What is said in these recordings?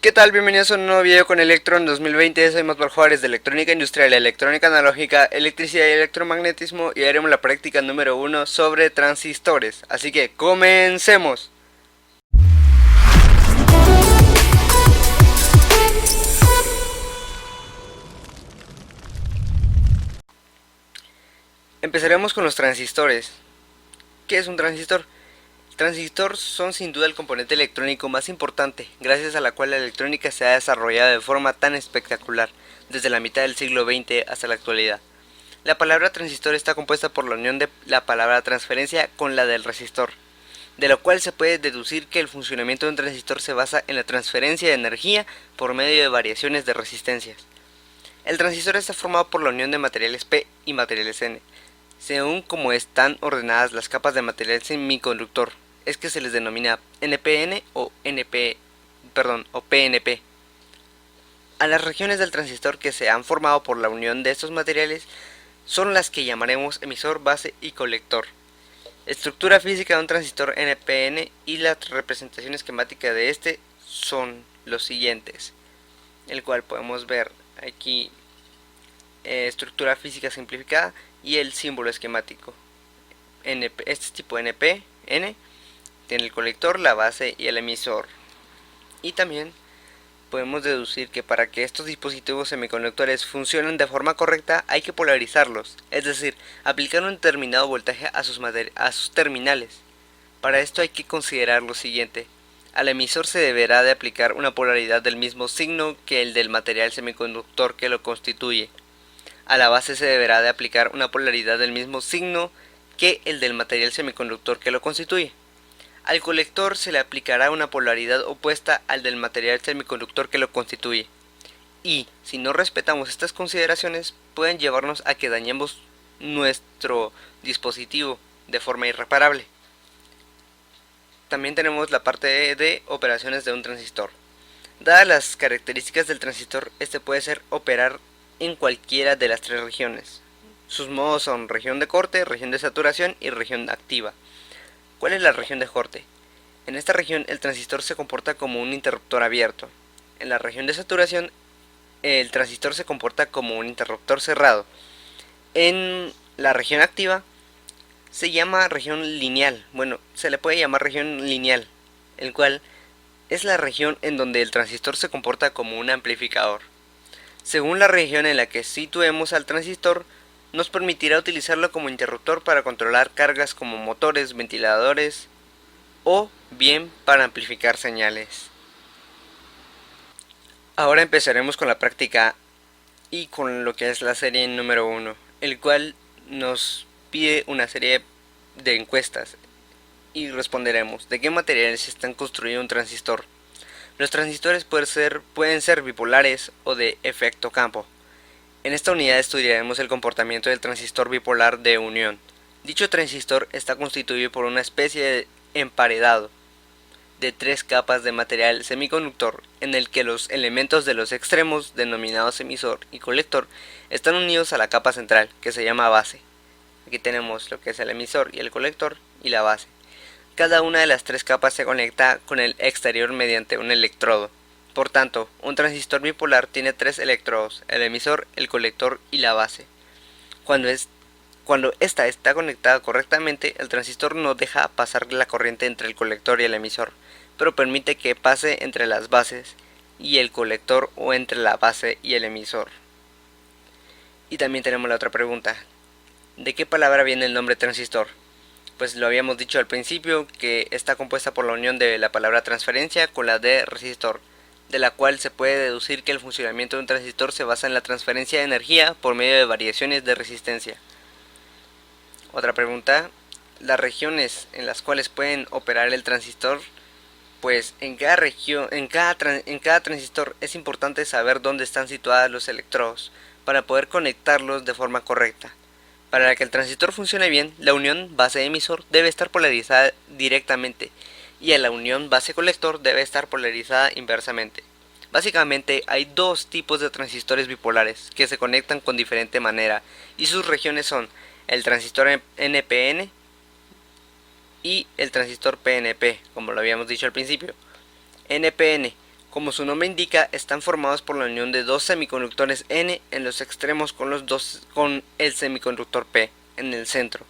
¿Qué tal? Bienvenidos a un nuevo video con Electron 2020. Soy Masbar Juárez de Electrónica Industrial, Electrónica Analógica, Electricidad y Electromagnetismo, y haremos la práctica número 1 sobre transistores. Así que comencemos. Empezaremos con los transistores. ¿Qué es un transistor? El transistor son sin duda el componente electrónico más importante, gracias a la cual la electrónica se ha desarrollado de forma tan espectacular, desde la mitad del siglo XX hasta la actualidad. La palabra transistor está compuesta por la unión de la palabra transferencia con la del resistor, de lo cual se puede deducir que el funcionamiento de un transistor se basa en la transferencia de energía por medio de variaciones de resistencias. El transistor está formado por la unión de materiales P y materiales N, según cómo están ordenadas las capas de material semiconductor. Es que se les denomina NPN o PNP. A las regiones del transistor que se han formado por la unión de estos materiales son las que llamaremos emisor, base y colector. Estructura física de un transistor NPN y la representación esquemática de este son los siguientes, el cual podemos ver aquí estructura física simplificada y el símbolo esquemático. Este tipo NP, N, tiene el colector, la base y el emisor. Y también podemos deducir que para que estos dispositivos semiconductores funcionen de forma correcta hay que polarizarlos, es decir, aplicar un determinado voltaje a sus terminales. Para esto hay que considerar lo siguiente: al emisor se deberá de aplicar una polaridad del mismo signo que el del material semiconductor que lo constituye. A la base se deberá de aplicar una polaridad del mismo signo que el del material semiconductor que lo constituye. Al colector se le aplicará una polaridad opuesta al del material semiconductor que lo constituye. Y, si no respetamos estas consideraciones, pueden llevarnos a que dañemos nuestro dispositivo de forma irreparable. También tenemos la parte de operaciones de un transistor. Dadas las características del transistor, este puede ser operar en cualquiera de las tres regiones. Sus modos son región de corte, región de saturación y región activa. ¿Cuál es la región de corte? En esta región el transistor se comporta como un interruptor abierto. En la región de saturación el transistor se comporta como un interruptor cerrado. En la región activa se llama región lineal. Bueno, se le puede llamar región lineal, el cual es la región en donde el transistor se comporta como un amplificador. Según la región en la que situemos al transistor, nos permitirá utilizarlo como interruptor para controlar cargas como motores, ventiladores o bien para amplificar señales. Ahora empezaremos con la práctica y con lo que es la serie número 1, el cual nos pide una serie de encuestas y responderemos: ¿de qué materiales están construido un transistor? Los transistores pueden ser bipolares o de efecto campo. En esta unidad estudiaremos el comportamiento del transistor bipolar de unión. Dicho transistor está constituido por una especie de emparedado de tres capas de material semiconductor en el que los elementos de los extremos, denominados emisor y colector, están unidos a la capa central, que se llama base. Aquí tenemos lo que es el emisor y el colector y la base. Cada una de las tres capas se conecta con el exterior mediante un electrodo. Por tanto, un transistor bipolar tiene tres electrodos: el emisor, el colector y la base. Cuando esta está conectada correctamente, el transistor no deja pasar la corriente entre el colector y el emisor, pero permite que pase entre las bases y el colector o entre la base y el emisor. Y también tenemos la otra pregunta: ¿de qué palabra viene el nombre transistor? Pues lo habíamos dicho al principio, que está compuesta por la unión de la palabra transferencia con la de resistor, de la cual se puede deducir que el funcionamiento de un transistor se basa en la transferencia de energía por medio de variaciones de resistencia. Otra pregunta: las regiones en las cuales pueden operar el transistor. Pues en cada transistor es importante saber dónde están situados los electrodos para poder conectarlos de forma correcta. Para que el transistor funcione bien, la unión base-emisor debe estar polarizada directamente y la unión base-colector debe estar polarizada inversamente. Básicamente hay dos tipos de transistores bipolares que se conectan con diferente manera, y sus regiones son el transistor NPN y el transistor PNP, como lo habíamos dicho al principio. NPN Como su nombre indica, están formados por la unión de dos semiconductores N en los extremos con el semiconductor P en el centro.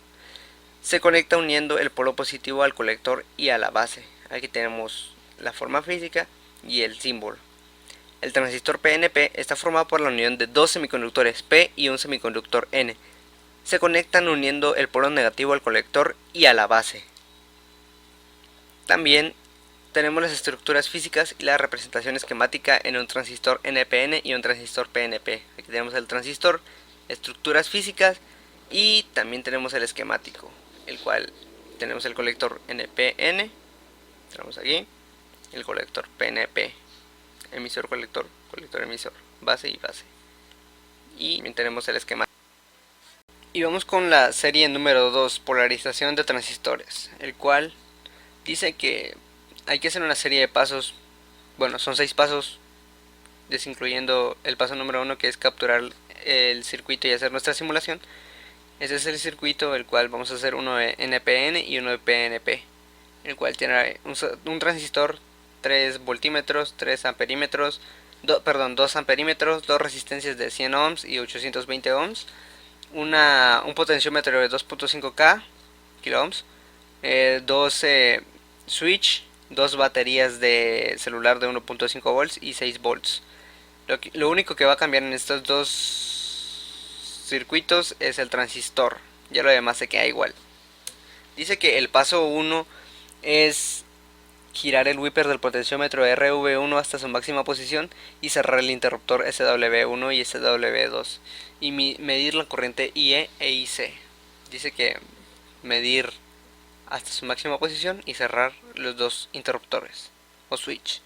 Se conecta uniendo el polo positivo al colector y a la base. Aquí tenemos la forma física y el símbolo. El transistor PNP está formado por la unión de dos semiconductores P y un semiconductor N. Se conectan uniendo el polo negativo al colector y a la base. También tenemos las estructuras físicas y la representación esquemática en un transistor NPN y un transistor PNP. Aquí tenemos el transistor, estructuras físicas y también tenemos el esquemático, el cual tenemos el colector NPN, tenemos aquí el colector PNP, emisor colector, colector emisor, base y base. Y también tenemos el esquema. Y vamos con la serie número 2, polarización de transistores, el cual dice que hay que hacer una serie de pasos. Bueno, son 6 pasos, desincluyendo el paso número 1, que es capturar el circuito y hacer nuestra simulación. Ese es el circuito, el cual vamos a hacer uno de NPN y uno de PNP, el cual tiene un transistor, 3 voltímetros, 3 amperímetros, 2 amperímetros, 2 resistencias de 100 ohms y 820 ohms, un potenciómetro de 2.5K kilo ohms, 12 switch, 2 baterías de celular de 1.5 volts y 6 volts. Lo único que va a cambiar en estos dos circuitos es el transistor, ya lo demás se queda igual. Dice que el paso 1 es girar el wiper del potenciómetro RV1 hasta su máxima posición y cerrar el interruptor SW1 y SW2 y medir la corriente IE e IC. Dice que medir hasta su máxima posición y cerrar los dos interruptores o switch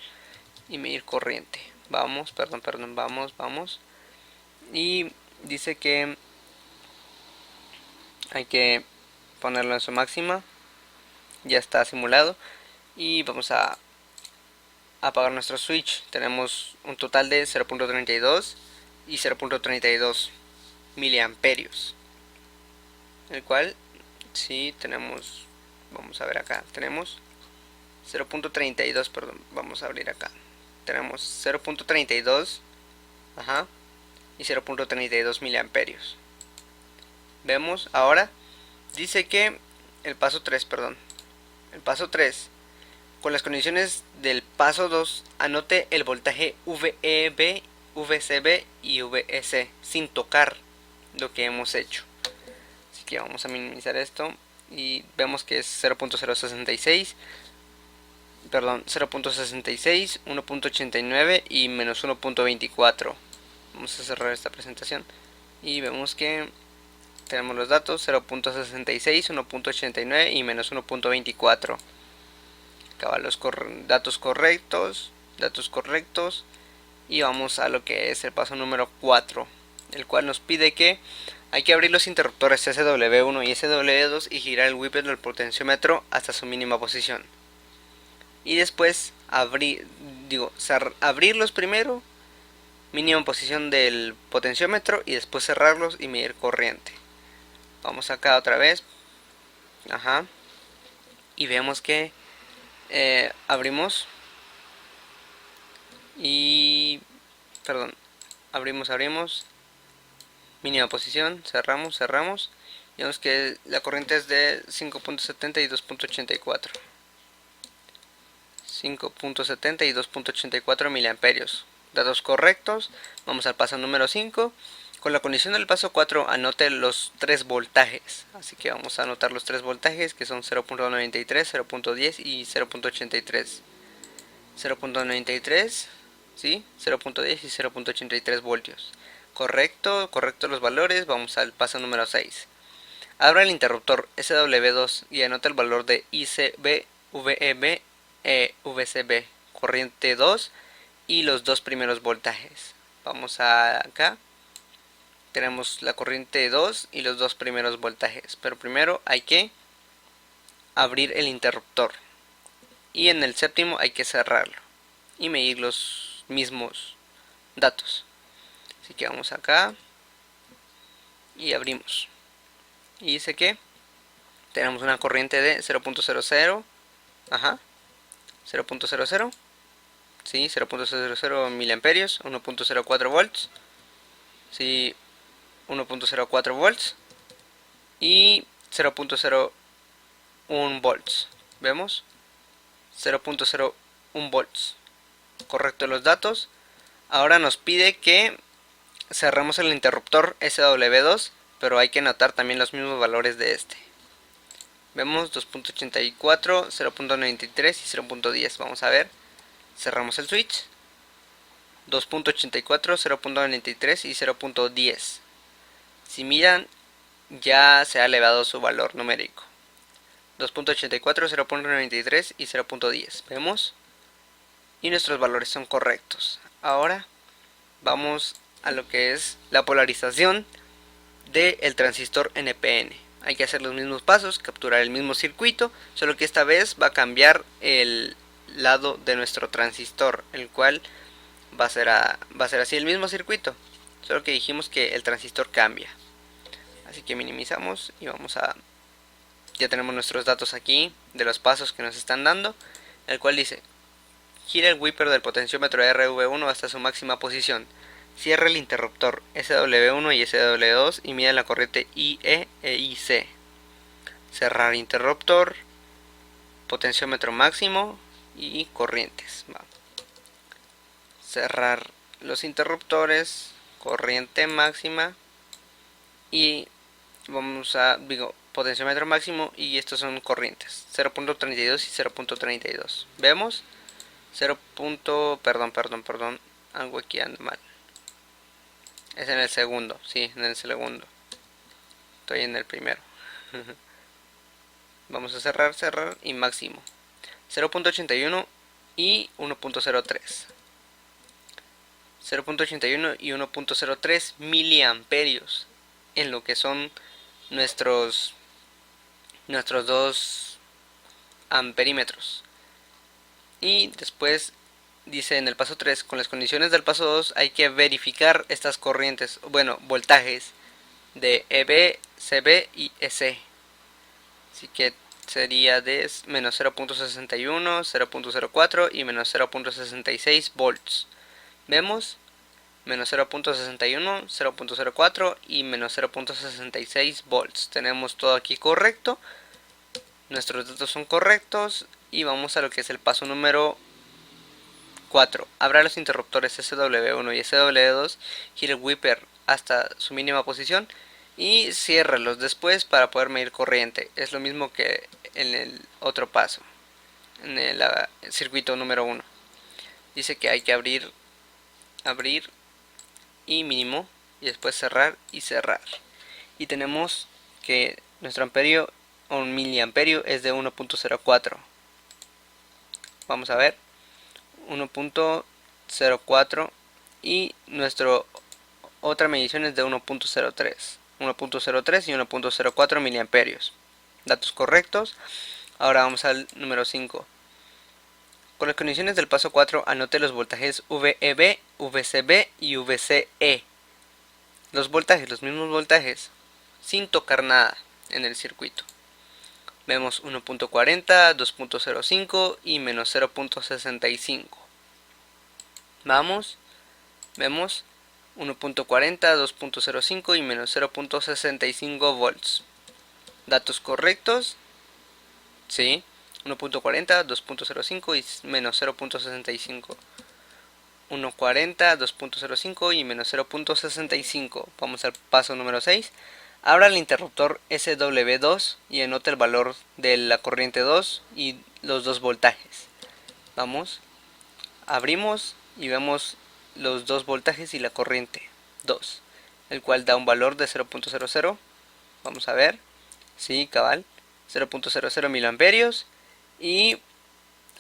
y medir corriente. Vamos. Y dice que hay que ponerlo en su máxima. Ya está simulado. Y vamos a apagar nuestro switch. Tenemos un total de 0.32 y 0.32 miliamperios, el cual si tenemos, vamos a ver acá, tenemos 0.32, perdón, vamos a abrir acá, tenemos 0.32 y 0.32 miliamperios. Vemos ahora, dice que el paso 3, con las condiciones del paso 2, anote el voltaje VEB, VCB y VEC sin tocar lo que hemos hecho. Así que vamos a minimizar esto y vemos que es 0.066, perdón, 0.66, 1.89 y menos 1.24. Vamos a cerrar esta presentación y vemos que tenemos los datos 0.66, 1.89 y menos 1.24. Los datos correctos, y vamos a lo que es el paso número 4, el cual nos pide que hay que abrir los interruptores SW1 y SW2 y girar el wiper del potenciómetro hasta su mínima posición y después abrirlos primero, mínima posición del potenciómetro, y después cerrarlos y medir corriente. Vamos acá otra vez, y vemos que abrimos y abrimos, mínima posición, cerramos, y vemos que la corriente es de 5.70 y 2.84, 5.70 y 2.84 miliamperios. Datos correctos. Vamos al paso número 5. Con la condición del paso 4, anote los 3 voltajes. Así que vamos a anotar los 3 voltajes, que son 0.93, 0.10 y 0.83. 0.93, ¿sí? 0.10 y 0.83 voltios. Correcto los valores. Vamos al paso número 6. Abra el interruptor SW2 y anota el valor de ICB, VEB VCB, corriente 2 y los dos primeros voltajes. Vamos acá, tenemos la corriente 2 y los dos primeros voltajes, pero primero hay que abrir el interruptor y en el séptimo hay que cerrarlo y medir los mismos datos. Así que vamos acá y abrimos y dice que tenemos una corriente de 0.00, 0.00, ¿sí? 0.00 miliamperios, 1.04 volts, ¿sí? 1.04 volts y 0.01 volts. ¿Vemos? 0.01 volts. Correcto los datos. Ahora nos pide que cerremos el interruptor SW2, pero hay que anotar también los mismos valores de este. Vemos 2.84, 0.93 y 0.10. Vamos a ver. Cerramos el switch. 2.84, 0.93 y 0.10. Si miran, ya se ha elevado su valor numérico. 2.84, 0.93 y 0.10. ¿Vemos? Y nuestros valores son correctos. Ahora vamos a lo que es la polarización del transistor NPN. Hay que hacer los mismos pasos, capturar el mismo circuito, solo que esta vez va a cambiar el lado de nuestro transistor, el cual va a ser así el mismo circuito, solo que dijimos que el transistor cambia. Así que minimizamos y vamos a... Ya tenemos nuestros datos aquí de los pasos que nos están dando, el cual dice: gira el wiper del potenciómetro RV1 hasta su máxima posición. Cierra el interruptor SW1 y SW2 y mide la corriente IE e IC. Cerrar interruptor, potenciómetro máximo y corrientes. Cerrar los interruptores, corriente máxima y vamos a, potenciómetro máximo, y estos son corrientes 0.32 y 0.32. ¿Vemos? 0. Perdón, algo aquí anda mal. Es en el segundo, sí, en el segundo. Estoy en el primero. Vamos a cerrar y máximo 0.81 y 1.03. 0.81 y 1.03 miliamperios en lo que son nuestros dos amperímetros. Y después dice en el paso 3, con las condiciones del paso 2 hay que verificar estas corrientes, bueno, voltajes de EB, CB y EC. Así que sería de menos 0.61, 0.04 y menos 0.66 volts. Vemos menos 0.61, 0.04 y menos 0.66 volts. Tenemos todo aquí correcto. Nuestros datos son correctos. Y vamos a lo que es el paso número 4. Abra los interruptores SW1 y SW2. Gira el wiper hasta su mínima posición. Y ciérralos después para poder medir corriente. Es lo mismo que en el otro paso. En el circuito número 1. Dice que hay que abrir y mínimo, y después cerrar y cerrar. Y tenemos que nuestro amperio o miliamperio es de 1.04. Vamos a ver, 1.04, y nuestra otra medición es de 1.03 y 1.04 miliamperios. Datos correctos. Ahora vamos al número 5. Con las condiciones del paso 4, anote los voltajes VEB, VCB y VCE. Los voltajes, los mismos voltajes, sin tocar nada en el circuito. Vemos 1.40, 2.05 y menos 0.65. Vemos 1.40, 2.05 y menos 0.65 volts. Datos correctos, sí. 1.40, 2.05 y menos 0.65. 1.40, 2.05 y menos 0.65. Vamos al paso número 6. Abra el interruptor SW2 y anote el valor de la corriente 2 y los dos voltajes. Vamos, abrimos y vemos los dos voltajes y la corriente 2, el cual da un valor de 0.00. Vamos a ver, sí, cabal, 0.00 miliamperios y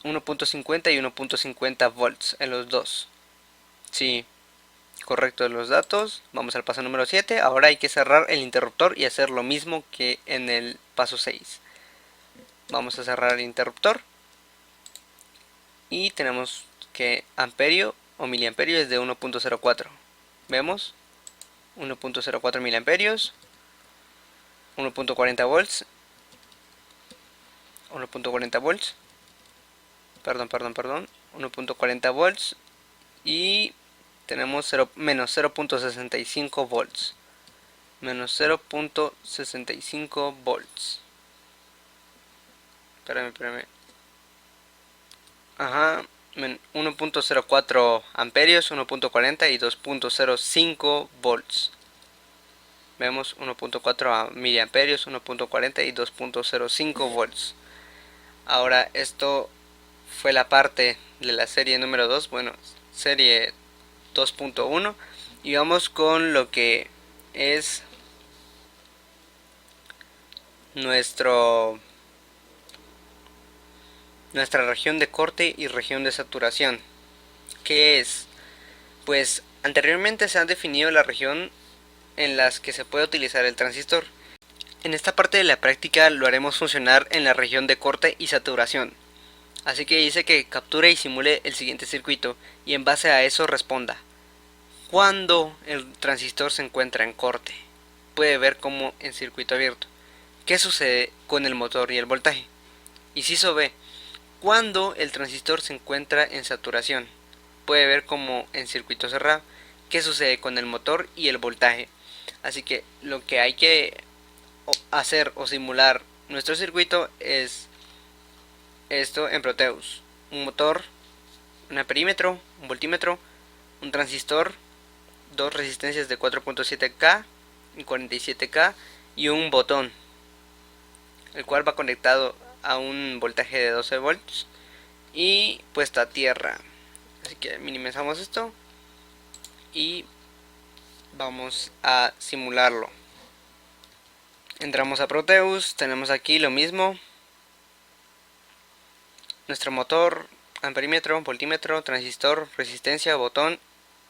1.50 y 1.50 volts en los dos. Sí, correcto los datos. Vamos al paso número 7. Ahora hay que cerrar el interruptor y hacer lo mismo que en el paso 6. Vamos a cerrar el interruptor y tenemos que amperio o miliamperio es de 1.04. Vemos 1.04 miliamperios, 1.40 volts, 1.40 volts, perdón, 1.40 volts y tenemos menos 0.65 volts. Menos 0.65 volts. Espérame. Ajá. 1.04 amperios, 1.40 y 2.05 volts. Vemos 1.4 miliamperios, 1.40 y 2.05 volts. Ahora esto fue la parte de la serie número 2, bueno, serie 2.1, y vamos con lo que es nuestra región de corte y región de saturación. ¿Qué es? Pues anteriormente se han definido la región en las que se puede utilizar el transistor. En esta parte de la práctica lo haremos funcionar en la región de corte y saturación. Así que dice que capture y simule el siguiente circuito y en base a eso responda. Cuando el transistor se encuentra en corte, puede ver como en circuito abierto. ¿Qué sucede con el motor y el voltaje? Inciso B. Cuando el transistor se encuentra en saturación, puede ver como en circuito cerrado. ¿Qué sucede con el motor y el voltaje? Así que lo que hay que hacer o simular nuestro circuito es esto en Proteus: un motor, un amperímetro, un voltímetro, un transistor, dos resistencias de 4.7K y 47K y un botón, el cual va conectado a un voltaje de 12 volts y puesta a tierra. Así que minimizamos esto y vamos a simularlo. Entramos a Proteus, tenemos aquí lo mismo: nuestro motor, amperímetro, voltímetro, transistor, resistencia, botón,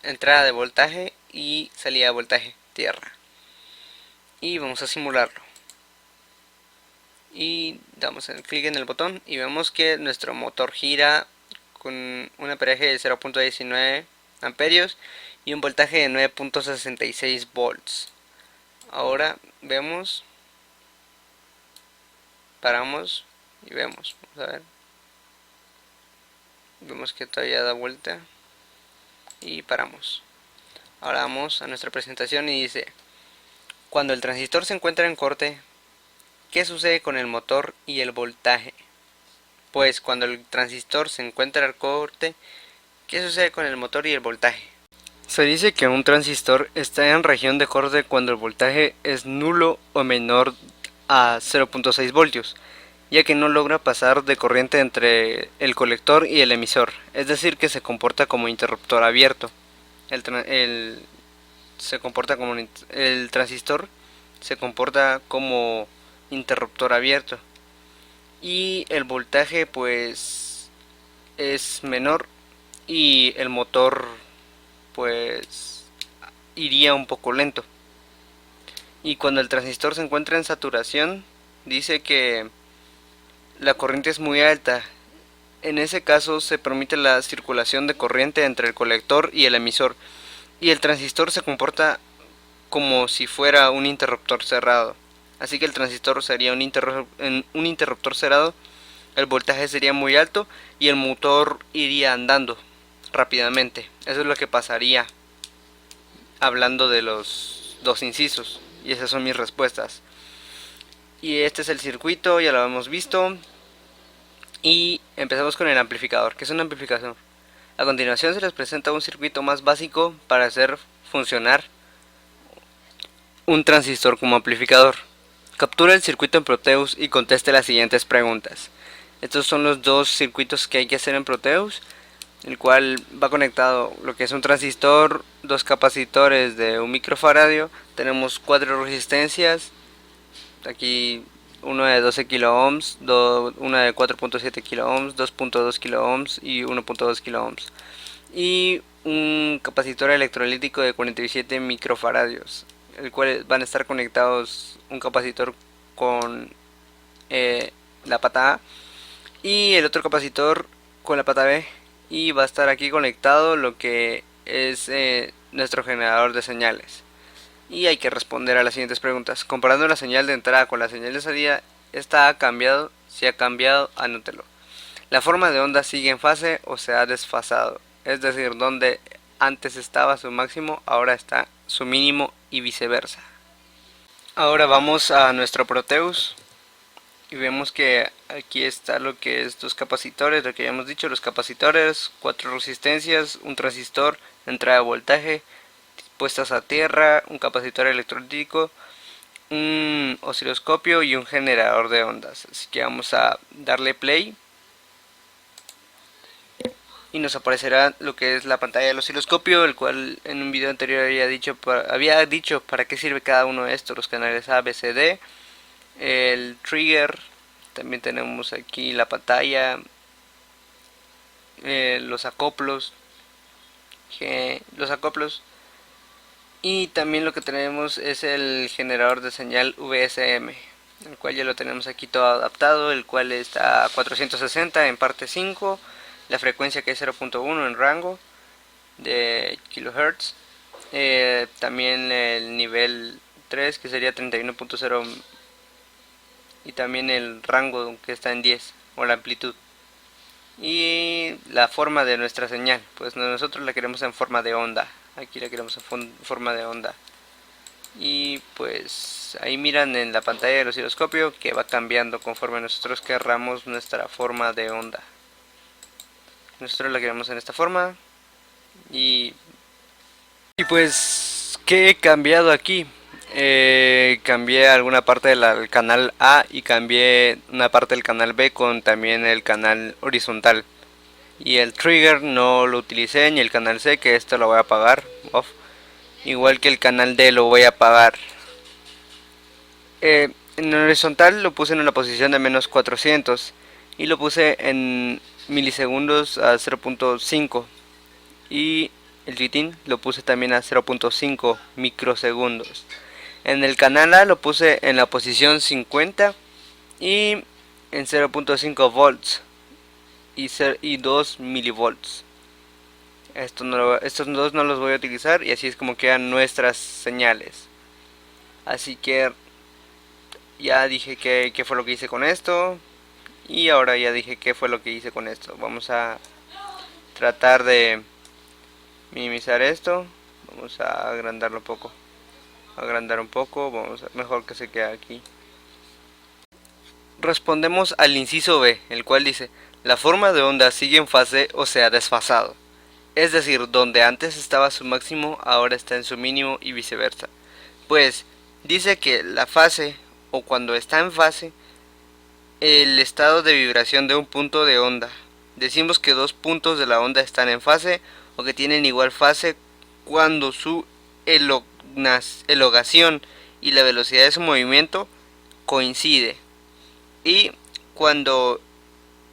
entrada de voltaje y salida de voltaje, tierra. Y vamos a simularlo. Y damos el clic en el botón y vemos que nuestro motor gira con un amperaje de 0.19 amperios y un voltaje de 9.66 volts. Ahora vemos, paramos y vemos, vamos a ver, vemos que todavía da vuelta y paramos. Ahora vamos a nuestra presentación y dice: cuando el transistor se encuentra en corte, ¿qué sucede con el motor y el voltaje? Pues cuando el transistor se encuentra en corte, ¿qué sucede con el motor y el voltaje? Se dice que un transistor está en región de corte cuando el voltaje es nulo o menor a 0.6 voltios, ya que no logra pasar de corriente entre el colector y el emisor, es decir, que se comporta como interruptor abierto. El transistor se comporta como interruptor abierto y el voltaje pues es menor y el motor pues iría un poco lento. Y cuando el transistor se encuentra en saturación, dice que la corriente es muy alta. En ese caso se permite la circulación de corriente entre el colector y el emisor, y el transistor se comporta como si fuera un interruptor cerrado. Así que el transistor sería un interruptor cerrado, el voltaje sería muy alto y el motor iría andando rápidamente. Eso es lo que pasaría hablando de los dos incisos, y esas son mis respuestas. Y este es el circuito, ya lo hemos visto. Y empezamos con el amplificador. ¿Qué es un amplificador? A continuación se les presenta un circuito más básico para hacer funcionar un transistor como amplificador. Captura el circuito en Proteus y conteste las siguientes preguntas. Estos son los dos circuitos que hay que hacer en Proteus, el cual va conectado lo que es un transistor, dos capacitores de 1 microfaradio, tenemos 4 resistencias, aquí uno de 12 kilo ohms, una de 4.7 kilo ohms, 2.2 kilo ohms y 1.2 kilo ohms, y un capacitor electrolítico de 47 microfaradios, el cual van a estar conectados un capacitor con la pata A y el otro capacitor con la pata B, y va a estar aquí conectado lo que es nuestro generador de señales. Y hay que responder a las siguientes preguntas. Comparando la señal de entrada con la señal de salida, ¿esta ha cambiado? Si ha cambiado, anótelo. La forma de onda sigue en fase o se ha desfasado, es decir, donde antes estaba su máximo, ahora está su mínimo y viceversa. Ahora vamos a nuestro Proteus y vemos que aquí está lo que es dos capacitores, lo que ya hemos dicho, los capacitores, 4 resistencias, un transistor, entrada de voltaje, puestas a tierra, un capacitor electrolítico, un osciloscopio y un generador de ondas. Así que vamos a darle play y nos aparecerá lo que es la pantalla del osciloscopio, el cual en un video anterior había dicho para qué sirve cada uno de estos, los canales A, B, C, D, el trigger, también tenemos aquí la pantalla, los acoplos, y también lo que tenemos es el generador de señal VSM, el cual ya lo tenemos aquí todo adaptado, el cual está a 460 en parte 5, la frecuencia que es 0.1 en rango de kilohertz, también el nivel 3 que sería 31.0 y también el rango que está en 10 o la amplitud. Y la forma de nuestra señal, pues nosotros la queremos en forma de onda, aquí la queremos en forma de onda. Y pues ahí miran en la pantalla del osciloscopio que va cambiando conforme nosotros querramos nuestra forma de onda. Nosotros la queremos en esta forma. Y pues, ¿qué he cambiado aquí? Cambié alguna parte del canal A y cambié una parte del canal B con también el canal horizontal. Y el trigger no lo utilicé, ni el canal C, que esto lo voy a apagar, off. Igual que el canal D lo voy a apagar. En el horizontal lo puse en una posición de menos 400 y lo puse en milisegundos a 0.5 y el GTIN lo puse también a 0.5 microsegundos. En el canal A lo puse en la posición 50 y en 0.5 volts y 2 milivolts. Estos dos no los voy a utilizar y así es como quedan nuestras señales. Así que ya dije qué fue lo que hice con esto y ahora ya dije qué fue lo que hice con esto. Vamos a tratar de minimizar esto, vamos a agrandarlo un poco, mejor que se quede aquí. Respondemos al inciso B, el cual dice: la forma de onda sigue en fase o sea desfasado, es decir, donde antes estaba su máximo ahora está en su mínimo y viceversa. Pues dice que la fase o cuando está en fase, el estado de vibración de un punto de onda. Decimos que dos puntos de la onda están en fase o que tienen igual fase cuando su elongación y la velocidad de su movimiento coincide. Y cuando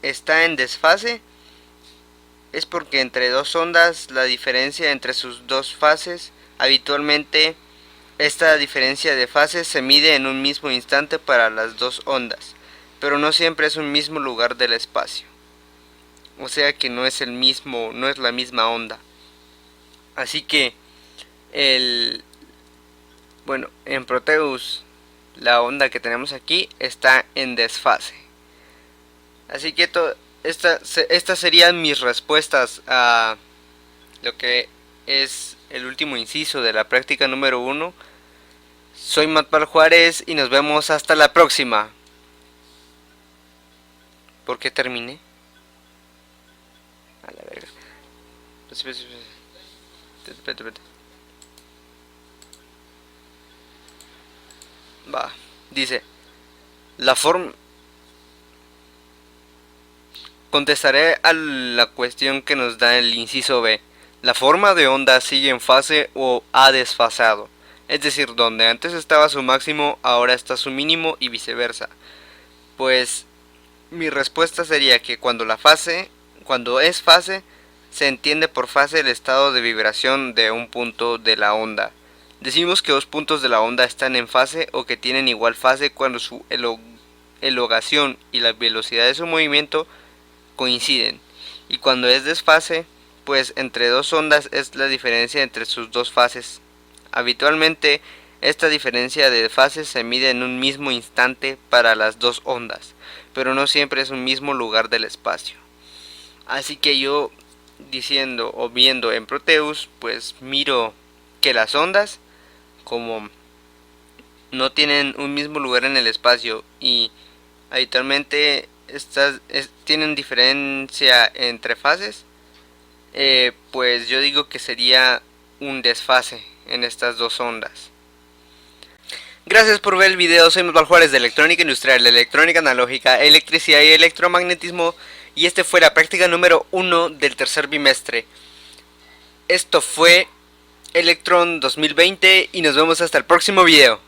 está en desfase es porque entre dos ondas la diferencia entre sus dos fases, habitualmente esta diferencia de fases se mide en un mismo instante para las dos ondas, pero no siempre es un mismo lugar del espacio. O sea que no es la misma onda. Así que en Proteus la onda que tenemos aquí está en desfase. Así que estas serían mis respuestas a lo que es el último inciso de la práctica número 1. Soy Matpal Juárez y nos vemos hasta la próxima. ¿Por qué terminé? A la verga. Espérate. Va. Dice: la forma... Contestaré a la cuestión que nos da el inciso B. La forma de onda sigue en fase o ha desfasado. Es decir, donde antes estaba su máximo, ahora está su mínimo y viceversa. Pues mi respuesta sería que cuando es fase, se entiende por fase el estado de vibración de un punto de la onda. Decimos que dos puntos de la onda están en fase o que tienen igual fase cuando su elongación y la velocidad de su movimiento coinciden. Y cuando es desfase, pues entre dos ondas es la diferencia entre sus dos fases. Habitualmente, esta diferencia de fases se mide en un mismo instante para las dos ondas, pero no siempre es un mismo lugar del espacio. Así que yo, diciendo o viendo en Proteus, pues miro que las ondas, como no tienen un mismo lugar en el espacio y habitualmente tienen diferencia entre fases, pues yo digo que sería un desfase en estas dos ondas. Gracias por ver el video, soy Osvaldo Juárez de Electrónica Industrial, de Electrónica Analógica, Electricidad y Electromagnetismo, y este fue la práctica número 1 del tercer bimestre. Esto fue Electron 2020 y nos vemos hasta el próximo video.